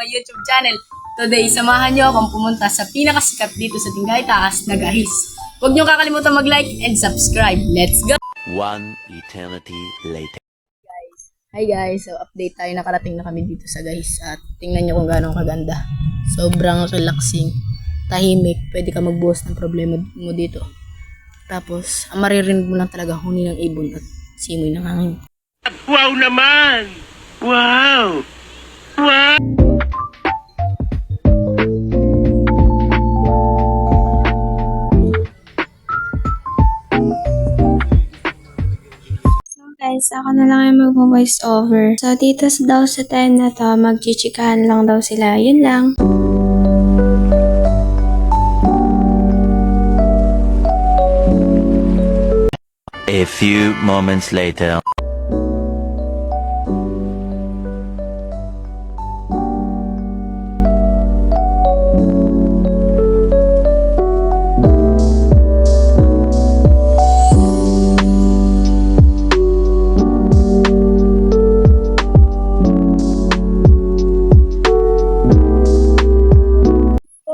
my YouTube channel. Today, samahan nyo akong pumunta sa pinakasikat dito sa Tingay Taas na Gahis. Huwag nyo kakalimutan mag-like and subscribe. Let's go! One eternity later. Hi guys, so update tayo, nakarating na kami dito sa Gahis at tingnan nyo kung gaano kaganda. Sobrang relaxing, tahimik, pwede ka magbuhos ng problema mo dito. Tapos, ang maririnig mo lang talaga huni ng ibon at simoy ng hangin. Wow naman! Wow! Wow! Guys, ako na lang yung mag-voice over. So, dito daw sa time na to, magchichikahan lang daw sila. Yun lang. A few moments later.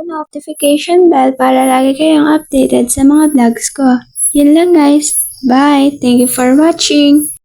Notification bell para lagi kayong updated sa mga vlogs ko. Yun lang guys. Bye! Thank you for watching!